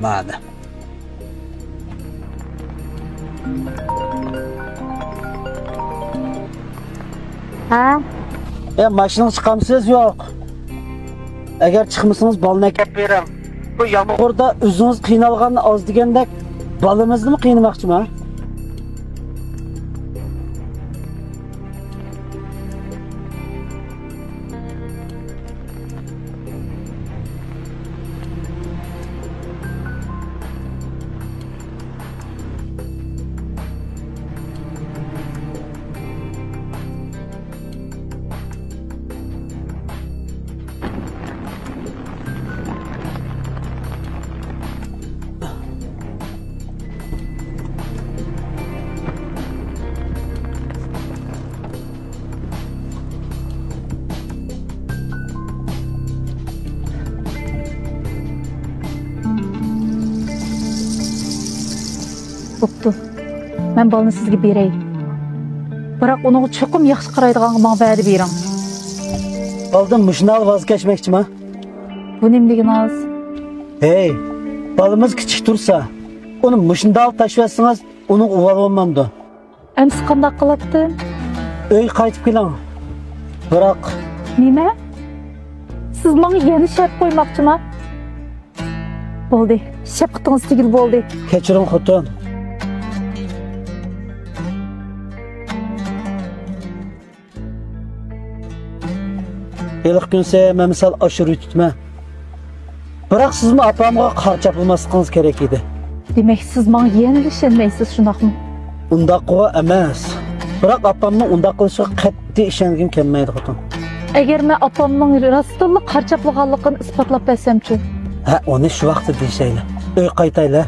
Madem. Ha? Maşının çıkamsınız yok. Eğer çıkmışsınız balını ekip verem. Bu yağmurda özünüz kıynalğan az degende balımızı mı kıynamakçı mı? Boptu. Ben balını sizge bereyim. Biroq onu çoqum yaxshi qaraydigan manga va'da bering. Baldan muşunal vazgeçmekçi mi? Bu nima degan oz? Hey, balımız küçük tursa, onu muşundal taşıyarsınız, onun uval olmamdı. Amsi qanday qilibdi? Öy qaytib keling. Biroq Nima? Siz menga yana shart qo'ymoqchimi? Bo'ldi. Shafqatingiz tugil bo'ldi. kechiring xotin. Eliq günse men misal aşırı tutma. Biroq sizmi apamga qarcha qilmasligingiz kerak edi. Demak, siz menga yana ishonmaysiz, shundaqmi? Undaq qilib emas. Biroq apamning undaq qilishiga qat'iy ishongim kelmaydi xotin. Agar men opamning rostilla qarchaplaganligini isbotlab bersam-chi? Ha, onu shu vaqtda deyshayli. Uy qaytayli.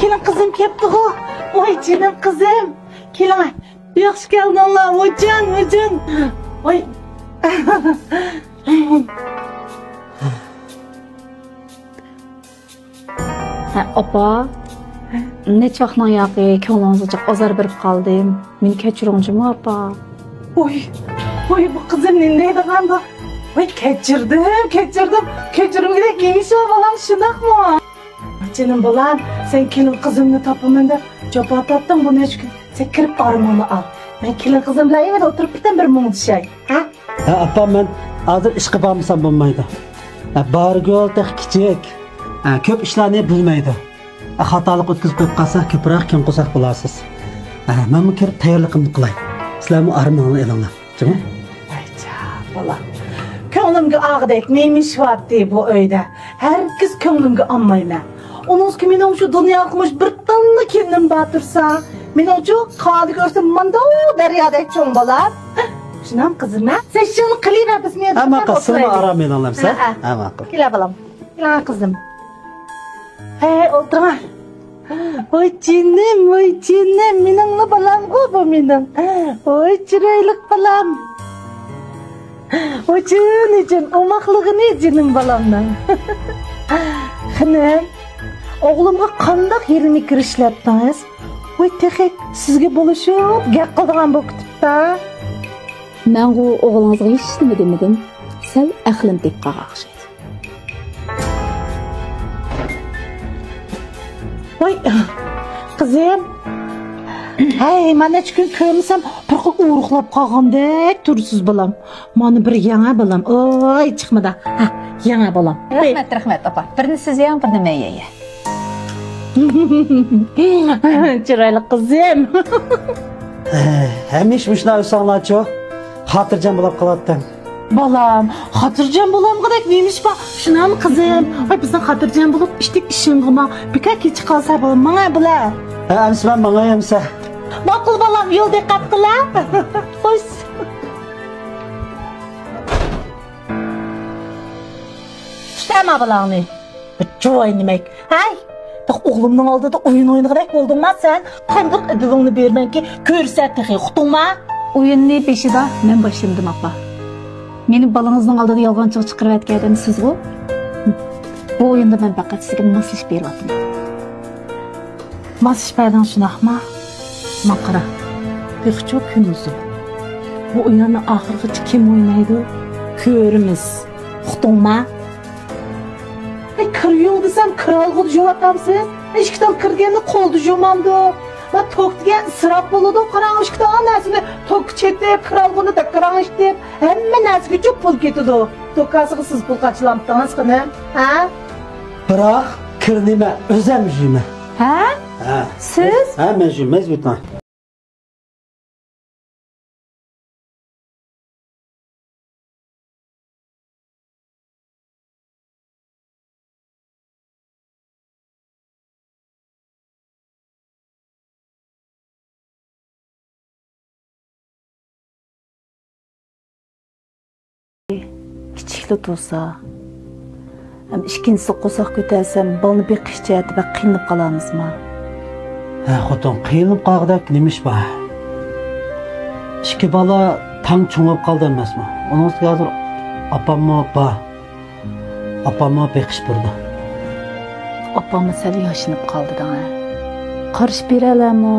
Kelin kızım kepti o. Oy canım kızım. Kelin. Yaxşı geldin Allah. Ocan. Oy. Opa. Neç vaqtdan yoqi ko'nglingizni ozar berib qoldim. Meni kechiringchi opa. Oy bu kızım ne deydigan bu? Oy kechirdim. Kechirimgidek neymiş o balam şundaq mı? Canım balam, sen kelin kızımını tapımın da cevap attın bu neç gün. Sen kirip armanı al. Ben kelin kızımla evde oturup birden bir mum düşey. Ha? Ha, apam ben hazır iş qilmamsam bo'lmaydi. Bari yo'l tek kichik. Ko'p ishlarni bilmaydi. Xatolik o'tkazib qo'yib qolsa, ko'proq kim qo'saq bo'larsiz. Men bu kirib tayyorligimni qilay. Sizlarni armonini elinglar. Jimi? Ayca, balam. Ko'nglimga ağdek neymiş vaqti bu öyde. Herkes ko'nglimga anmayman. Onun ki benim şu dünya okumuş bir tanlı kendim batırsa, benim şu kadı görsem manda o deryada çoğun balar. Şunam kızım ha? Sen şunu kılıyla biz niye tutmak oturaydı? Ama kızımı aramayın anlamsa. Ama kızım. Gel balam. Gel kızım. Hey oturma. Oy canım, benimle balam o bu benim. Oy çıraylık balam. Oy canım, omaklığı ne canım balamdan. Hanım. Oğlumga qandaq yerimi kirishlatdingiz? Voy texek, sizga bo'lishib, gap qiladigan bo'lib ketibdi. Men bu o'g'lingizga hech nima demadim. Sal aqlim deb qolg'aqshaydi. Voy, qizim. Hey, mana necha kun ko'rsam, bir xil uruqlab qolgandek tursiz balam. Mana bir yangi balam. Oy, chiqmadi. Ha, yangi balam. Rahmat, opa. Birini siz yeng, birini men yeyay. Chiroyli qizim. Hamish shunday o'sanglarchi, xotirjam bo'lib qoladdan. Balam, xotirjam bo'lamgidek neymiş bu? Shunami qizim? Ay bizning xotirjam bo'lib ishdik ishingma. Bika kech qolsa bo'lam, menga bilar. Amsman menga hamsa. Ma'qul balam, yo'l diqqat qila. Xo'sh. ma balağını. Çoğay demek. Hay. Oğlumның aldığında oyun oynayarak oldun ma sen? Qandaq idilingni bermen ki ko'rsatdi, uqdingmi? Oyunni beshida men başladım apa. Meni balangizning oldida yolg'onchilik chiqarib aytgan siz-ku. Bu oyunda men faqat sizga maslash beryapman. Mas işbəydən şunaqma. Maqara. Bir çox gündüzü. Bu oyunu axırıqca kim oynaydı? Körümüz. Uqdingmi? Kırıyorum desem kralgı jovatamsız. Eşikten kırganda koldu jomamdı. Ma tok degan ısrap boludu. Qarang eşikten nasibni tok chetda kralgını da qarang işte. Hamma narsaga çok pul ketidi. Tokasiga siz pul qachilamdingiz qani? Ha? Biroq kirnima o'zim yeyman. Ha? Ha. Siz? Ha, men yeyman, o'zbekman. Kichikli bo'lsa, ham ikkinchisi qo'soq ko'tarsam, balni beqish jihati va qiynab qolamizmi? Ha, xotin, qiynab qolg'dak nima ish bor? Ikki bola tang cho'ngib qoldi emasmi? Uning ustiga hozir opammi bor. Opammi beqish burdi. Opam sal yoshinib qoldi-da. Qarshi beralarmi?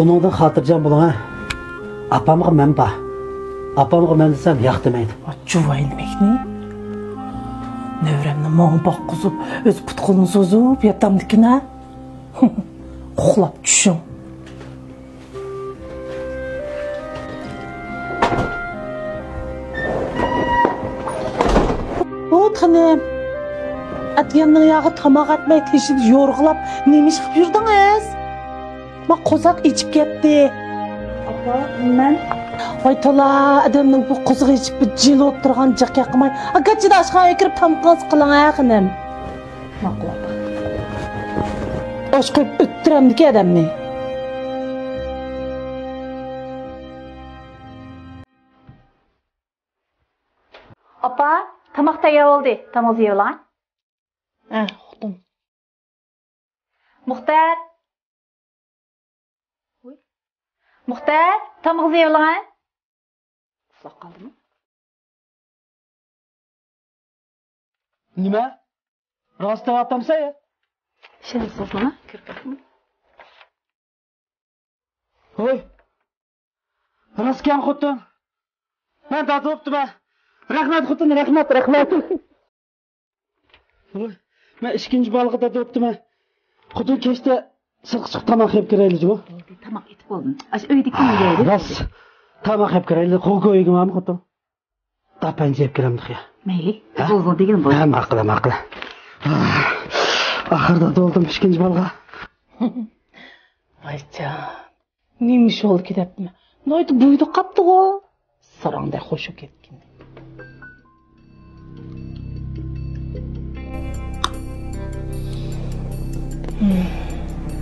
Uningdan xotirjam bo'ling, ha. Opamga men bor. Apamga men desam yo'q demaydi. Çoğay demekni? Nevremni moğun baqqızıb, öz putqulunu sozub, yatamdikine. Uxlab düşün. O tanım. Atyanның yağı tamaq atmay teşib yorğulab, nemiş qıp yurdunuz? Ma qozaq içip ketdi. Apa, men Aytala, adamның bu qozaq içip bir jil o'tirgan jiq yaqmay. Agachida aşqaya kirib tamqaz qiling aqıным. ma'qul. Aşqib o'ttiramdiki adamni. Apa, tamoq tayyor bo'ldi. Tamoq yeylar. Ha, uqdim. Muxtar. Muxtar, tamoq yeylar. Uxlab qoldimi? Nima? Rost aytamsan ya? Shuni so'zlama, kirpakmi? Hoy. Rostkan xotin. Men tatibdim. Rahmat xotin, rahmat. Hoy. Men ikkinchi balg'i tatibdim. Xotin kechda silqichiq tamoq yeb kiraylik-ku. Tamoq etib bo'ldim. Ash uyda kim yeydi? Rost. Tamoq yeb kiraylik. Qo'ygaman xotin. Tapanj yeb kiramdi ya. Mayli, bo'ldi degan bo'ldi. Ha, ma'qul. Axırda doldum ikkinchi balg'a. Ayça. Neymiş oldu ki depmi? Noydu buydu kaptı o. Saranda hoşu ketkin.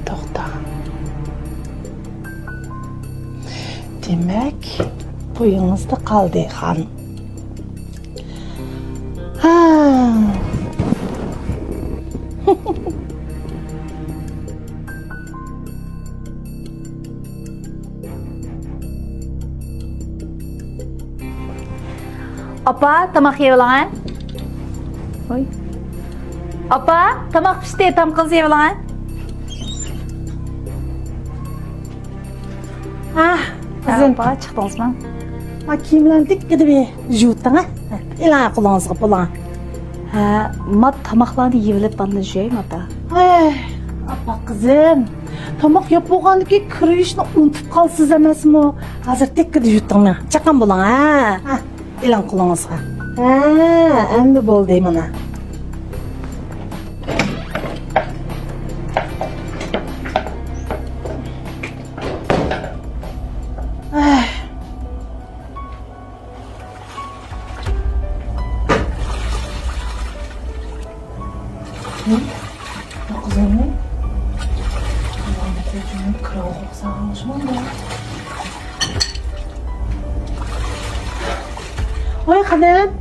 Toxta. Demek buyunuzda kaldı han. Ha. Apa, tamoq yeylar. Voy. Apa, tamoq pishdi, tamoq yeylar. Ah, kızım. Apa, chiqdingizmi? Ma kiyimlendik gidip juvtdan ha. İlan kulağınızı bulan. Ha, ma tamoqlarni yeyilib banda jeyim apa. Ay, apa kızım. Tamak yapılan ki kırışını unutup kalsız emesmi? Hazır tek gidip juvtdan ha. Çakan bulan ha. Ha, İlan kulağınızı. Ha, endi bol deyim ona. Kızım ne? Allah'ın çocuğunu kral koksamış mı da? Oy kadın.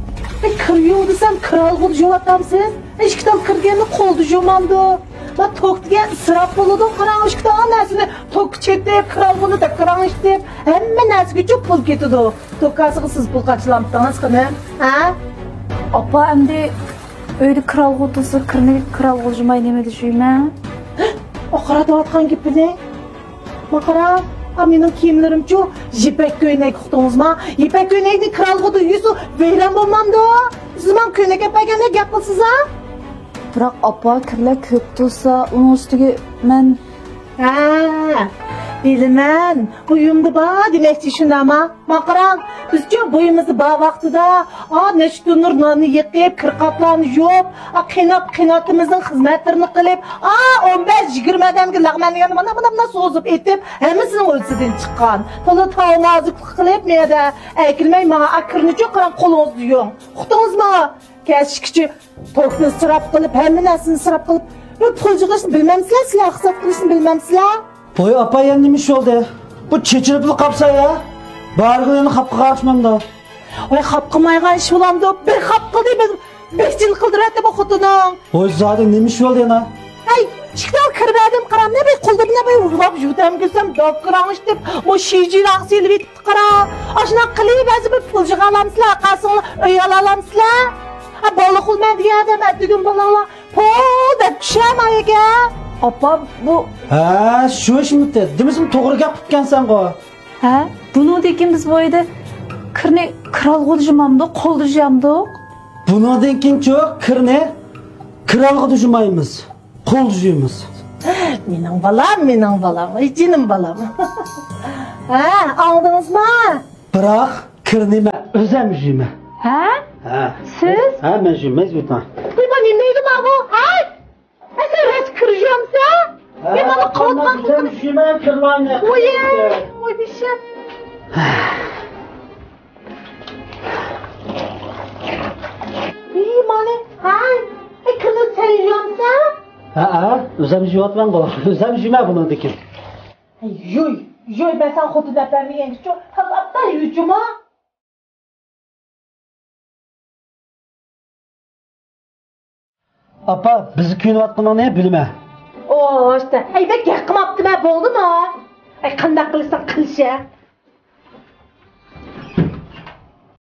Kırıyor desem kralgılı jovatamsız. İşkitan kırgeni koldu jomandı. La tok diye ısrap buludu. Kıran işkitan nesini tok çekti kralgılı da kıran işte. Hemen nesini çok pul getidi. Tokası siz pul kaçılamıptanız kını. Ha? Apa endi öyle kral kutusu kırmızı kral olacağım neme düşünme. Akara dağıtkan gibi ne? Makara, benim kiyimlerim çok yipek köynek kutunuz mu? Yipek köynekli kral kutu yüzü veren bulmam da. Zaman köynek yapayken ne yapılsız ha? Bırak apa kirler kök tutsa onun üstüge ben Ha, bilmem. Buyumdu ba demekçi şunda ama. Makaran, bizce buyumuzu ba vaxtıda. Neçti nurlarını yıkayıp, kırkaplarını yiyip, kıynatımızın hizmetlerini kılıp, 15-20 adamki lağmanı yanı bana sozup etip, hemesinin ölsüden çıkan. Tolu tavmazlık kılıp, meyde, ekilmeyi bana akırını çok kıran kolunuz diyor. Kutunuz mu? Keşkişi tokunu sırap kılıp, hemenesini sırap kılıp, pulcu kılışını bilmemsizler, silah kısat kılışını bilmemsizler. Boy apa yendimiş oldu. Bu çeçilipli kapsa ya. Bargılığını kapı karışmam da. Oy kapkımaygan iş bulamdı. Bir kapkı demedim. 5 yıl kıldırattı bu kutunun. Boy zaten nemiş oldu yana. Ay çıktan kırmadım karam ne bir kulda ne bir uğrap jutam gülsem dok kıramış deyip o şiicil aksiyeli bitti kara. Aşına kılığı bazı bir pulcuk alamsılar. Kasını öy alamsılar. Balık olmadı ya demedi gün balala. Da düşem ayıga. apa bu Ha, şu iş mi de? Demizim doğru gap tutken sen ko. ha bunu dekin biz boyda kırne kral olacağım da kollayacağım da. Buna denkin çok kırne. Kralgı düşürmeyiz. Kol düşürümüz. Benim balam. Ay canım balam. Aldınız mı? Bırak kırnime özem jüme. Ha? Ha. Siz? Ha ben jüme zütan. Duyma neydi ma bu? Ay! Sen res kıracağım sen. Ben bana kavutmam. Özem jüme kırlayne. Oy bir şey. İyi mani. Hay. Kırlık sereceğim sen. Ha, özem jüvat ben ko. Özem jüme bunu dekin. Yoy. Ben sen kutu depremi yengiz çok. Hatta yücuma. Apa bizi kuyun vatqına ne bilme. İşte. Ben yakım yaptım ha oldu mu? Kandak kılırsan kılışa.